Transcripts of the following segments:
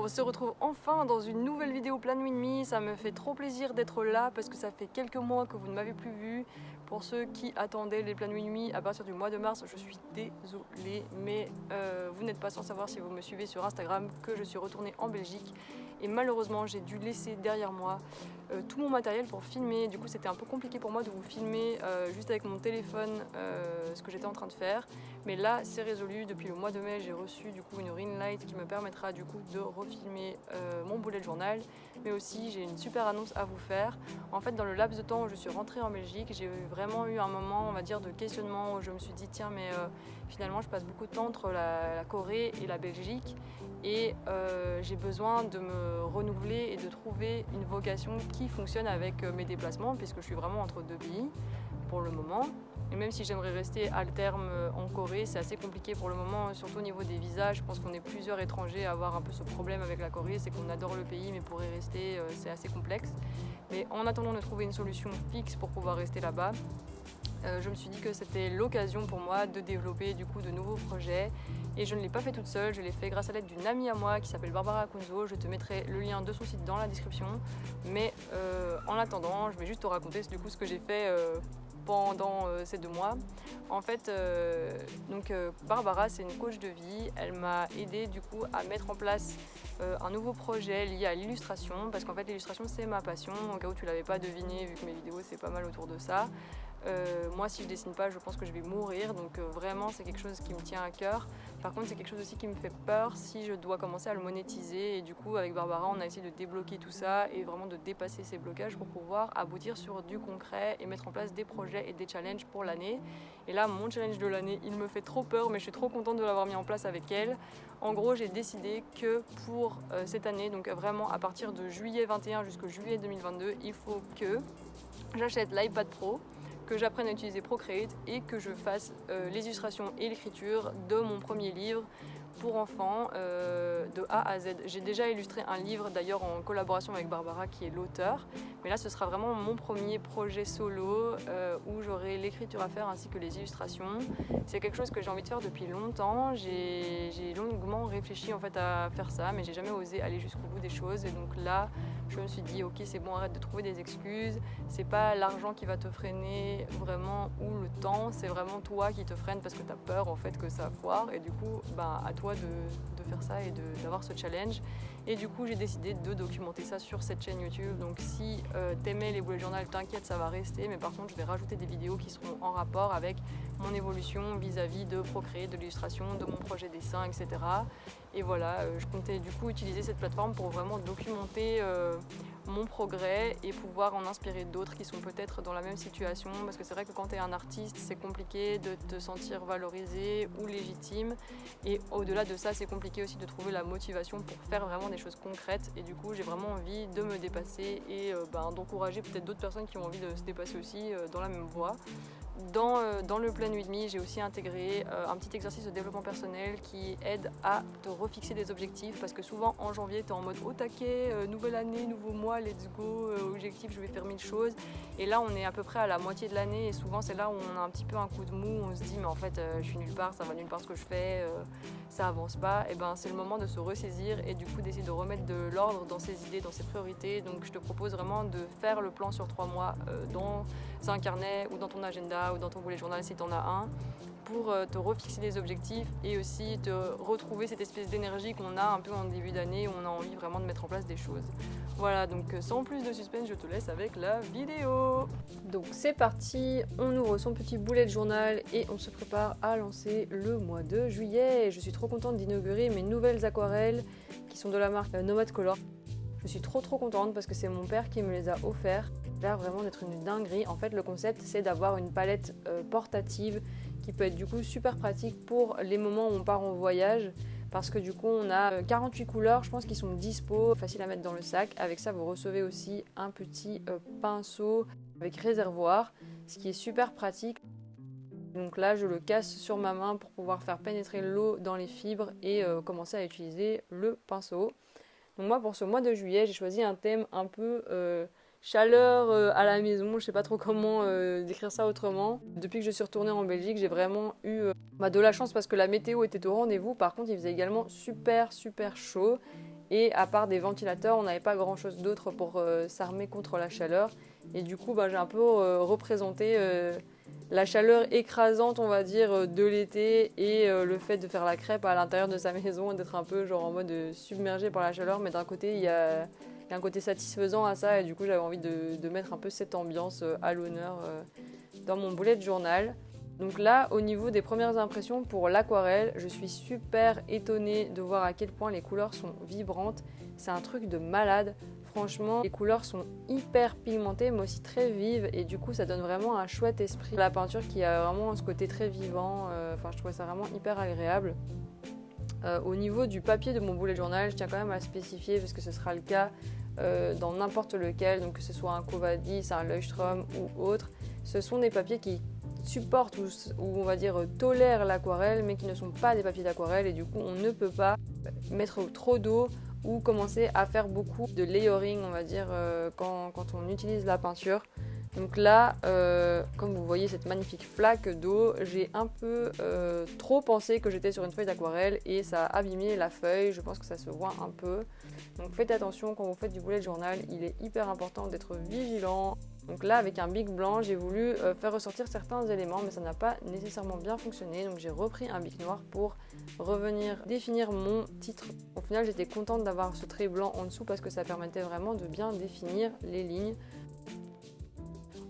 On se retrouve enfin dans une nouvelle vidéo Plein Nuit Demi. Ça me fait trop plaisir d'être là parce que ça fait quelques mois que vous ne m'avez plus vu. Pour ceux qui attendaient les Plein Nuit Demi à partir du mois de mars, je suis désolée, mais vous n'êtes pas sans savoir si vous me suivez sur Instagram que je suis retournée en Belgique. Et malheureusement, j'ai dû laisser derrière moi tout mon matériel pour filmer. Du coup, c'était un peu compliqué pour moi de vous filmer juste avec mon téléphone ce que j'étais en train de faire. Mais là, c'est résolu. Depuis le mois de mai, j'ai reçu du coup une ring light qui me permettra du coup de refilmer mon bullet journal. Mais aussi, j'ai une super annonce à vous faire. En fait, dans le laps de temps où je suis rentrée en Belgique, j'ai vraiment eu un moment, on va dire, de questionnement où je me suis dit tiens, mais finalement, je passe beaucoup de temps entre la Corée et la Belgique. Et j'ai besoin de me renouveler et de trouver une vocation qui fonctionne avec mes déplacements, puisque je suis vraiment entre deux pays pour le moment. Et même si j'aimerais rester à terme en Corée, c'est assez compliqué pour le moment, surtout au niveau des visas. Je pense qu'on est plusieurs étrangers à avoir un peu ce problème avec la Corée, c'est qu'on adore le pays, mais pour y rester, c'est assez complexe. Mais en attendant de trouver une solution fixe pour pouvoir rester là-bas, je me suis dit que c'était l'occasion pour moi de développer du coup de nouveaux projets. Et je ne l'ai pas fait toute seule, je l'ai fait grâce à l'aide d'une amie à moi qui s'appelle Barbara Kunzo. Je te mettrai le lien de son site dans la description. Mais en attendant, je vais juste te raconter du coup ce que j'ai fait pendant ces 2 mois. En fait, Barbara, c'est une coach de vie. Elle m'a aidée du coup à mettre en place un nouveau projet lié à l'illustration, parce qu'en fait l'illustration c'est ma passion. Au cas où tu l'avais pas deviné, vu que mes vidéos c'est pas mal autour de ça. Moi, si je dessine pas, je pense que je vais mourir, donc vraiment c'est quelque chose qui me tient à cœur. Par contre, c'est quelque chose aussi qui me fait peur si je dois commencer à le monétiser, et du coup avec Barbara on a essayé de débloquer tout ça et vraiment de dépasser ces blocages pour pouvoir aboutir sur du concret et mettre en place des projets et des challenges pour l'année. Et là, mon challenge de l'année, il me fait trop peur, mais je suis trop contente de l'avoir mis en place avec elle. En gros, j'ai décidé que pour cette année, donc vraiment à partir de juillet 21 jusqu'au juillet 2022, il faut que j'achète l'iPad Pro, que j'apprenne à utiliser Procreate et que je fasse les illustrations et l'écriture de mon premier livre pour enfants de A à Z. J'ai déjà illustré un livre d'ailleurs en collaboration avec Barbara qui est l'auteur, mais là ce sera vraiment mon premier projet solo où j'aurai l'écriture à faire ainsi que les illustrations. C'est quelque chose que j'ai envie de faire depuis longtemps. J'ai longuement réfléchi en fait à faire ça, mais j'ai jamais osé aller jusqu'au bout des choses, et donc là je me suis dit ok, c'est bon, arrête de trouver des excuses, c'est pas l'argent qui va te freiner vraiment ou le temps, c'est vraiment toi qui te freine parce que tu as peur en fait que ça foire, et du coup à toi de faire ça et d'avoir ce challenge. Et du coup j'ai décidé de documenter ça sur cette chaîne YouTube. Donc si t'aimais les bullet journal, t'inquiète, ça va rester, mais par contre je vais rajouter des vidéos qui seront en rapport avec mon évolution vis-à-vis de Procreate, de l'illustration, de mon projet dessin, etc. Et voilà, je comptais du coup utiliser cette plateforme pour vraiment documenter mon progrès et pouvoir en inspirer d'autres qui sont peut-être dans la même situation, parce que c'est vrai que quand tu es un artiste, c'est compliqué de te sentir valorisé ou légitime, et au-delà de ça, c'est compliqué aussi de trouver la motivation pour faire vraiment des choses concrètes. Et du coup, j'ai vraiment envie de me dépasser et d'encourager peut-être d'autres personnes qui ont envie de se dépasser aussi dans la même voie. Dans le Plein Nuit Demi, j'ai aussi intégré un petit exercice de développement personnel qui aide à te refixer des objectifs, parce que souvent en janvier tu es en mode au taquet, nouvelle année, nouveau mois, let's go, objectif, je vais faire 1000 choses. Et là on est à peu près à la moitié de l'année, et souvent c'est là où on a un petit peu un coup de mou, on se dit mais en fait je suis nulle part, ça va nulle part ce que je fais, ça avance pas. Et c'est le moment de se ressaisir et du coup d'essayer de remettre de l'ordre dans ses idées, dans ses priorités. Donc je te propose vraiment de faire le plan sur 3 mois dans un carnet ou dans ton agenda ou dans ton bullet journal si tu en as un, pour te refixer des objectifs et aussi te retrouver cette espèce d'énergie qu'on a un peu en début d'année où on a envie vraiment de mettre en place des choses. Voilà, donc sans plus de suspense, je te laisse avec la vidéo. Donc c'est parti, on ouvre son petit bullet journal et on se prépare à lancer le mois de juillet. Je suis trop contente d'inaugurer mes nouvelles aquarelles qui sont de la marque Nomad Color. Je suis trop contente parce que c'est mon père qui me les a offerts. Ça a l'air vraiment d'être une dinguerie. En fait, le concept, c'est d'avoir une palette portative qui peut être du coup super pratique pour les moments où on part en voyage, parce que du coup on a 48 couleurs, je pense, qui sont dispo, facile à mettre dans le sac. Avec ça, vous recevez aussi un petit pinceau avec réservoir, ce qui est super pratique. Donc là, je le casse sur ma main pour pouvoir faire pénétrer l'eau dans les fibres et commencer à utiliser le pinceau. Donc moi, pour ce mois de juillet, j'ai choisi un thème un peu chaleur à la maison. Je sais pas trop comment décrire ça autrement. Depuis que je suis retournée en Belgique, j'ai vraiment eu de la chance parce que la météo était au rendez-vous. Par contre, il faisait également super chaud. Et à part des ventilateurs, on n'avait pas grand chose d'autre pour s'armer contre la chaleur. Et du coup, j'ai un peu représenté la chaleur écrasante, on va dire, de l'été et le fait de faire la crêpe à l'intérieur de sa maison, d'être un peu genre en mode submergé par la chaleur. Mais d'un côté, il y a un côté satisfaisant à ça et du coup, j'avais envie de mettre un peu cette ambiance à l'honneur dans mon bullet journal. Donc là, au niveau des premières impressions pour l'aquarelle, je suis super étonnée de voir à quel point les couleurs sont vibrantes. C'est un truc de malade. Franchement, les couleurs sont hyper pigmentées, mais aussi très vives. Et du coup, ça donne vraiment un chouette esprit. La peinture qui a vraiment ce côté très vivant. Je trouvais ça vraiment hyper agréable. Au niveau du papier de mon bullet journal, je tiens quand même à spécifier, parce que ce sera le cas dans n'importe lequel, donc que ce soit un Covadis, un Leuchtturm ou autre. Ce sont des papiers qui supportent ou on va dire tolèrent l'aquarelle, mais qui ne sont pas des papiers d'aquarelle. Et du coup, on ne peut pas mettre trop d'eau ou commencer à faire beaucoup de layering, on va dire, quand on utilise la peinture. Donc là, comme vous voyez cette magnifique flaque d'eau, j'ai un peu trop pensé que j'étais sur une feuille d'aquarelle et ça a abîmé la feuille. Je pense que ça se voit un peu. Donc faites attention quand vous faites du bullet journal, il est hyper important d'être vigilant. Donc là, avec un bic blanc, j'ai voulu faire ressortir certains éléments, mais ça n'a pas nécessairement bien fonctionné. Donc j'ai repris un bic noir pour revenir définir mon titre. Au final, j'étais contente d'avoir ce trait blanc en dessous parce que ça permettait vraiment de bien définir les lignes.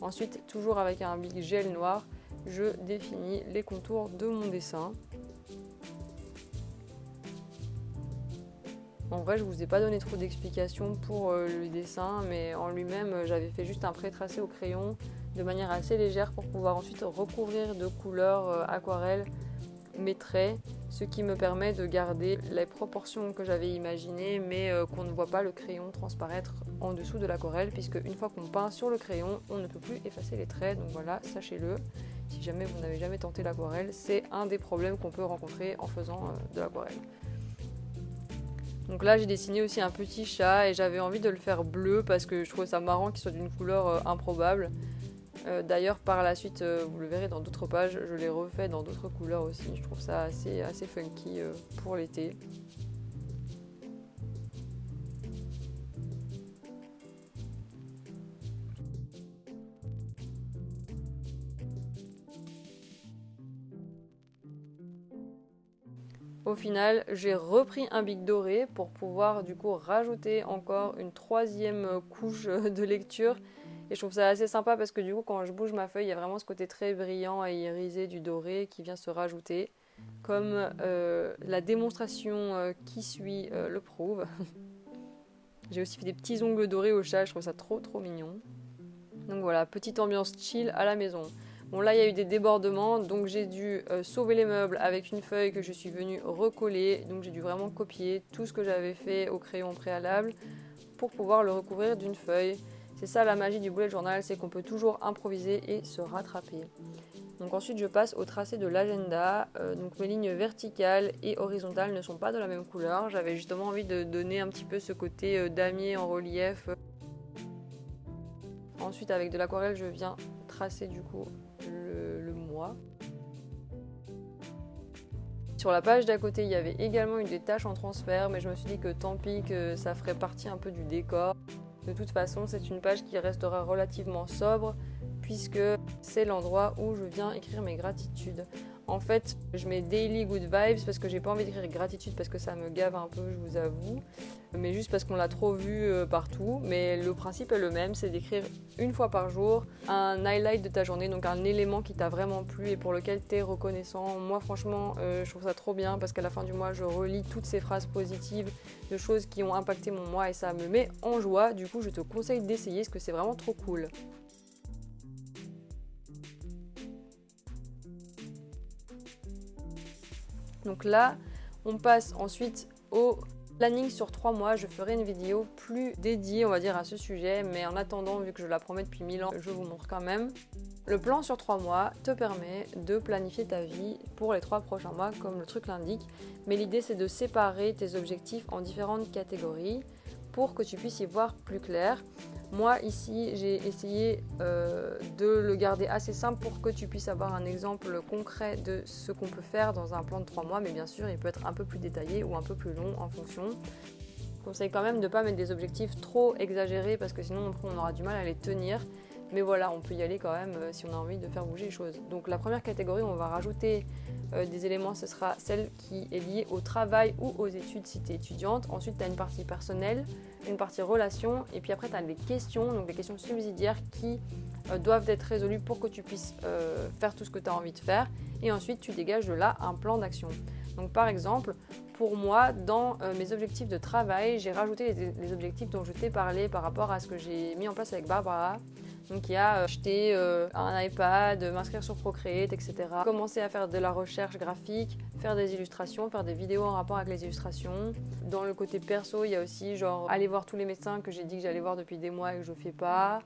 Ensuite, toujours avec un bic gel noir, je définis les contours de mon dessin. En vrai, je ne vous ai pas donné trop d'explications pour le dessin, mais en lui-même, j'avais fait juste un pré-tracé au crayon de manière assez légère pour pouvoir ensuite recouvrir de couleurs aquarelle mes traits, ce qui me permet de garder les proportions que j'avais imaginées, mais qu'on ne voit pas le crayon transparaître en dessous de l'aquarelle, puisque une fois qu'on peint sur le crayon, on ne peut plus effacer les traits. Donc voilà, sachez-le, si jamais vous n'avez jamais tenté l'aquarelle, c'est un des problèmes qu'on peut rencontrer en faisant de l'aquarelle. Donc là, j'ai dessiné aussi un petit chat et j'avais envie de le faire bleu parce que je trouvais ça marrant qu'il soit d'une couleur improbable. D'ailleurs, par la suite, vous le verrez dans d'autres pages, je l'ai refait dans d'autres couleurs aussi. Je trouve ça assez funky pour l'été. Au final, j'ai repris un bic doré pour pouvoir du coup rajouter encore une troisième couche de lecture. Et je trouve ça assez sympa parce que du coup, quand je bouge ma feuille, il y a vraiment ce côté très brillant et irisé du doré qui vient se rajouter, comme la démonstration qui suit le prouve. J'ai aussi fait des petits ongles dorés au chat, je trouve ça trop mignon. Donc voilà, petite ambiance chill à la maison. Bon là il y a eu des débordements, donc j'ai dû sauver les meubles avec une feuille que je suis venue recoller. Donc j'ai dû vraiment copier tout ce que j'avais fait au crayon préalable pour pouvoir le recouvrir d'une feuille. C'est ça la magie du bullet journal, c'est qu'on peut toujours improviser et se rattraper. Donc ensuite je passe au tracé de l'agenda. Donc mes lignes verticales et horizontales ne sont pas de la même couleur. J'avais justement envie de donner un petit peu ce côté damier en relief. Ensuite avec de l'aquarelle je viens tracer du coup le mois. Sur la page d'à côté il y avait également eu des taches en transfert, mais je me suis dit que tant pis, que ça ferait partie un peu du décor. De toute façon c'est une page qui restera relativement sobre puisque c'est l'endroit où je viens écrire mes gratitudes. En fait, je mets Daily Good Vibes parce que j'ai pas envie d'écrire gratitude parce que ça me gave un peu, je vous avoue. Mais juste parce qu'on l'a trop vu partout. Mais le principe est le même, c'est d'écrire une fois par jour un highlight de ta journée, donc un élément qui t'a vraiment plu et pour lequel tu es reconnaissant. Moi franchement, je trouve ça trop bien parce qu'à la fin du mois, je relis toutes ces phrases positives de choses qui ont impacté mon mois et ça me met en joie. Du coup, je te conseille d'essayer parce que c'est vraiment trop cool. Donc là, on passe ensuite au planning sur 3 mois. Je ferai une vidéo plus dédiée, on va dire, à ce sujet. Mais en attendant, vu que je la promets depuis 1000 ans, je vous montre quand même. Le plan sur 3 mois te permet de planifier ta vie pour les 3 prochains mois, comme le truc l'indique. Mais l'idée, c'est de séparer tes objectifs en différentes catégories pour que tu puisses y voir plus clair. Moi ici j'ai essayé de le garder assez simple pour que tu puisses avoir un exemple concret de ce qu'on peut faire dans un plan de 3 mois, mais bien sûr il peut être un peu plus détaillé ou un peu plus long en fonction. Je conseille quand même de ne pas mettre des objectifs trop exagérés parce que sinon après, on aura du mal à les tenir. Mais voilà, on peut y aller quand même si on a envie de faire bouger les choses. Donc la première catégorie, on va rajouter des éléments, ce sera celle qui est liée au travail ou aux études si tu es étudiante. Ensuite, tu as une partie personnelle, une partie relation, et puis après, tu as des questions, donc des questions subsidiaires qui doivent être résolues pour que tu puisses faire tout ce que tu as envie de faire. Et ensuite, tu dégages de là un plan d'action. Donc par exemple, pour moi, dans mes objectifs de travail, j'ai rajouté les objectifs dont je t'ai parlé par rapport à ce que j'ai mis en place avec Barbara. Donc il y a acheter un iPad, m'inscrire sur Procreate, etc. Commencer à faire de la recherche graphique, faire des illustrations, faire des vidéos en rapport avec les illustrations. Dans le côté perso, il y a aussi genre aller voir tous les médecins que j'ai dit que j'allais voir depuis des mois et que je ne fais pas.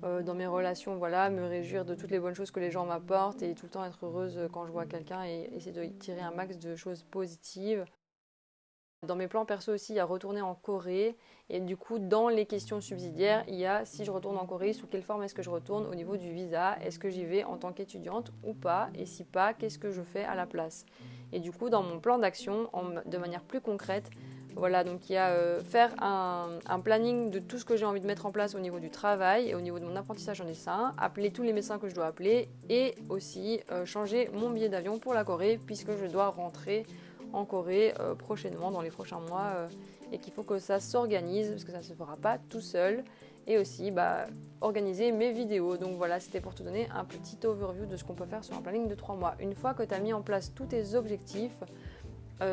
Dans mes relations, voilà, me réjouir de toutes les bonnes choses que les gens m'apportent et tout le temps être heureuse quand je vois quelqu'un et essayer de tirer un max de choses positives. Dans mes plans perso aussi, il y a retourner en Corée. Et du coup, dans les questions subsidiaires, il y a si je retourne en Corée, sous quelle forme est-ce que je retourne au niveau du visa? Est-ce que j'y vais en tant qu'étudiante ou pas? Et si pas, qu'est-ce que je fais à la place? Et du coup, dans mon plan d'action, de manière plus concrète, voilà, donc il y a faire un planning de tout ce que j'ai envie de mettre en place au niveau du travail et au niveau de mon apprentissage en dessin, appeler tous les médecins que je dois appeler et aussi changer mon billet d'avion pour la Corée puisque je dois rentrer en Corée prochainement, dans les prochains mois, et qu'il faut que ça s'organise parce que ça ne se fera pas tout seul. Et aussi organiser mes vidéos. Donc voilà, c'était pour te donner un petit overview de ce qu'on peut faire sur un planning de 3 mois. Une fois que tu as mis en place tous tes objectifs,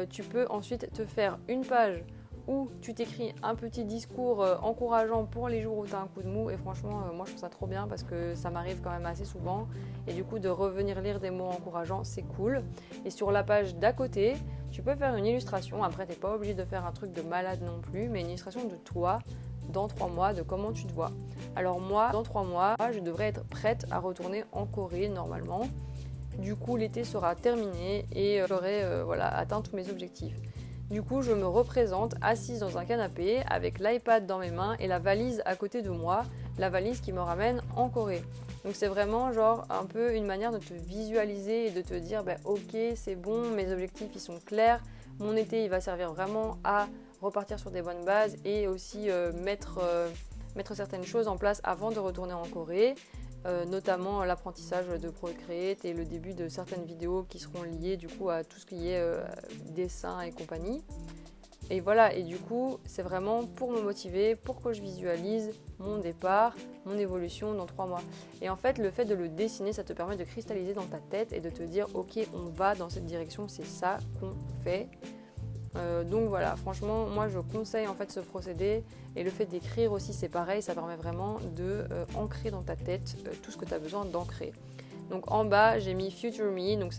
tu peux ensuite te faire une page où tu t'écris un petit discours encourageant pour les jours où tu as un coup de mou. Et franchement, moi je trouve ça trop bien parce que ça m'arrive quand même assez souvent. Et du coup, de revenir lire des mots encourageants, c'est cool. Et sur la page d'à côté, tu peux faire une illustration. Après, tu n'es pas obligé de faire un truc de malade non plus, mais une illustration de toi dans 3 mois, de comment tu te vois. Alors moi, dans 3 mois, je devrais être prête à retourner en Corée normalement. Du coup, l'été sera terminé et j'aurai atteint tous mes objectifs. Du coup, je me représente assise dans un canapé avec l'iPad dans mes mains et la valise à côté de moi, la valise qui me ramène en Corée. Donc c'est vraiment genre un peu une manière de te visualiser et de te dire ok, c'est bon, mes objectifs ils sont clairs, mon été il va servir vraiment à repartir sur des bonnes bases et aussi mettre certaines choses en place avant de retourner en Corée. Notamment l'apprentissage de Procreate et le début de certaines vidéos qui seront liées du coup à tout ce qui est dessin et compagnie. Et voilà, et du coup, c'est vraiment pour me motiver, pour que je visualise mon départ, mon évolution dans 3 mois. Et en fait, le fait de le dessiner, ça te permet de cristalliser dans ta tête et de te dire ok, on va dans cette direction, c'est ça qu'on fait. Donc voilà, franchement, moi je conseille en fait ce procédé et le fait d'écrire aussi c'est pareil, ça permet vraiment de ancrer dans ta tête tout ce que tu as besoin d'ancrer. Donc en bas j'ai mis Future Me, donc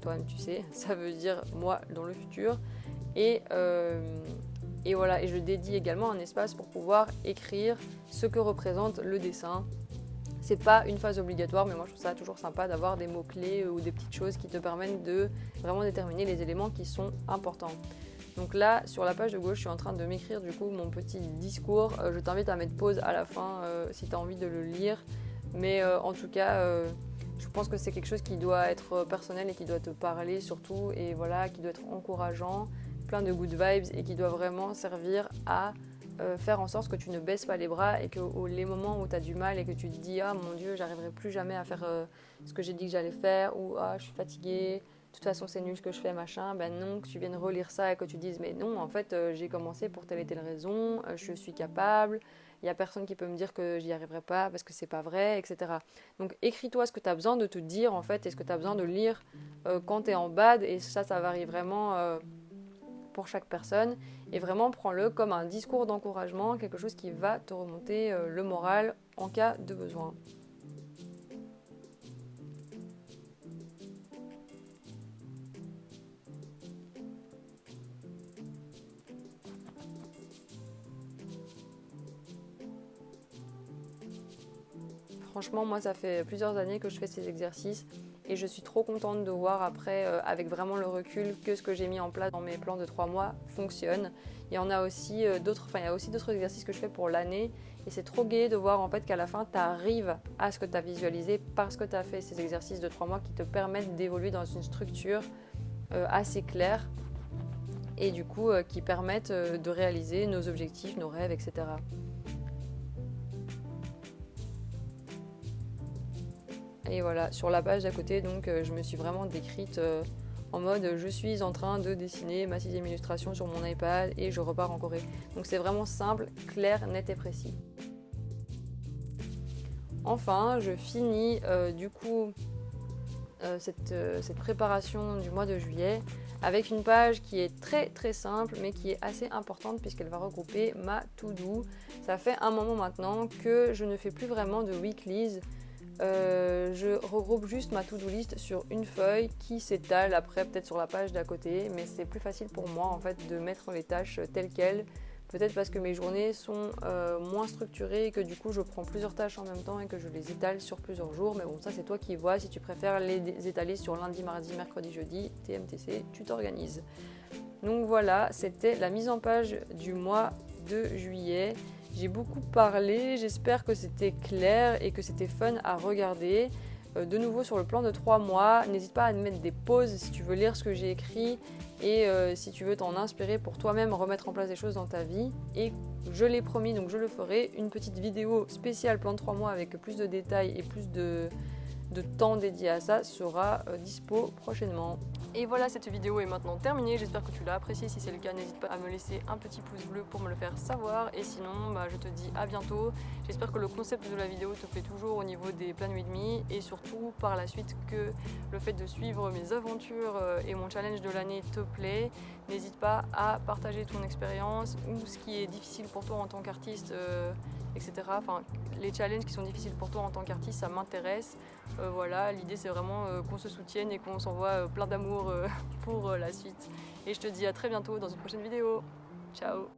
toi-même tu sais, ça veut dire moi dans le futur et voilà, et je dédie également un espace pour pouvoir écrire ce que représente le dessin. C'est pas une phase obligatoire, mais moi je trouve ça toujours sympa d'avoir des mots-clés ou des petites choses qui te permettent de vraiment déterminer les éléments qui sont importants. Donc là, sur la page de gauche, je suis en train de m'écrire du coup mon petit discours. Je t'invite à mettre pause à la fin si tu as envie de le lire. Mais en tout cas, je pense que c'est quelque chose qui doit être personnel et qui doit te parler surtout. Et voilà, qui doit être encourageant, plein de good vibes et qui doit vraiment servir à faire en sorte que tu ne baisses pas les bras et que les moments où tu as du mal et que tu te dis ah mon Dieu, j'arriverai plus jamais à faire ce que j'ai dit que j'allais faire ou ah je suis fatiguée, de toute façon c'est nul ce que je fais machin, non, que tu viennes relire ça et que tu dises mais non en fait j'ai commencé pour telle et telle raison, je suis capable, il n'y a personne qui peut me dire que j'y arriverai pas parce que c'est pas vrai, etc. Donc écris-toi ce que tu as besoin de te dire en fait et ce que tu as besoin de lire quand tu es en bad et ça varie vraiment pour chaque personne et vraiment prends-le comme un discours d'encouragement, quelque chose qui va te remonter le moral en cas de besoin. Franchement, moi, ça fait plusieurs années que je fais ces exercices et je suis trop contente de voir après, avec vraiment le recul, que ce que j'ai mis en place dans mes plans de 3 mois fonctionne. Il y en a aussi d'autres exercices que je fais pour l'année et c'est trop gai de voir en fait qu'à la fin, tu arrives à ce que tu as visualisé parce que tu as fait ces exercices de 3 mois qui te permettent d'évoluer dans une structure assez claire. et du coup qui permettent de réaliser nos objectifs, nos rêves, etc. Et voilà, sur la page d'à côté, donc je me suis vraiment décrite en mode je suis en train de dessiner ma 6e illustration sur mon iPad et je repars en Corée. Donc c'est vraiment simple, clair, net et précis. Enfin, je finis du coup cette préparation du mois de juillet avec une page qui est très simple mais qui est assez importante puisqu'elle va regrouper ma to-do. Ça fait un moment maintenant que je ne fais plus vraiment de weeklies. Je regroupe juste ma to-do list sur une feuille qui s'étale après peut-être sur la page d'à côté, mais c'est plus facile pour moi en fait de mettre les tâches telles quelles. Peut-être parce que mes journées sont moins structurées et que du coup je prends plusieurs tâches en même temps et que je les étale sur plusieurs jours. Mais bon, ça c'est toi qui vois. Si tu préfères les étaler sur lundi, mardi, mercredi, jeudi, TMTC, tu t'organises. Donc voilà, c'était la mise en page du mois de juillet. J'ai beaucoup parlé, j'espère que c'était clair et que c'était fun à regarder. De nouveau sur le plan de 3 mois, n'hésite pas à mettre des pauses si tu veux lire ce que j'ai écrit et si tu veux t'en inspirer pour toi-même remettre en place des choses dans ta vie. Et je l'ai promis, donc je le ferai, une petite vidéo spéciale plan de 3 mois avec plus de détails et plus de temps dédié à ça sera dispo prochainement. Et voilà, cette vidéo est maintenant terminée, j'espère que tu l'as appréciée. Si c'est le cas, n'hésite pas à me laisser un petit pouce bleu pour me le faire savoir. Et sinon, je te dis à bientôt. J'espère que le concept de la vidéo te plaît toujours au niveau des plans with me et surtout par la suite que le fait de suivre mes aventures et mon challenge de l'année te plaît. N'hésite pas à partager ton expérience ou ce qui est difficile pour toi en tant qu'artiste, etc. Enfin, les challenges qui sont difficiles pour toi en tant qu'artiste, ça m'intéresse. Voilà, l'idée c'est vraiment qu'on se soutienne et qu'on s'envoie plein d'amour pour la suite. Et je te dis à très bientôt dans une prochaine vidéo. Ciao!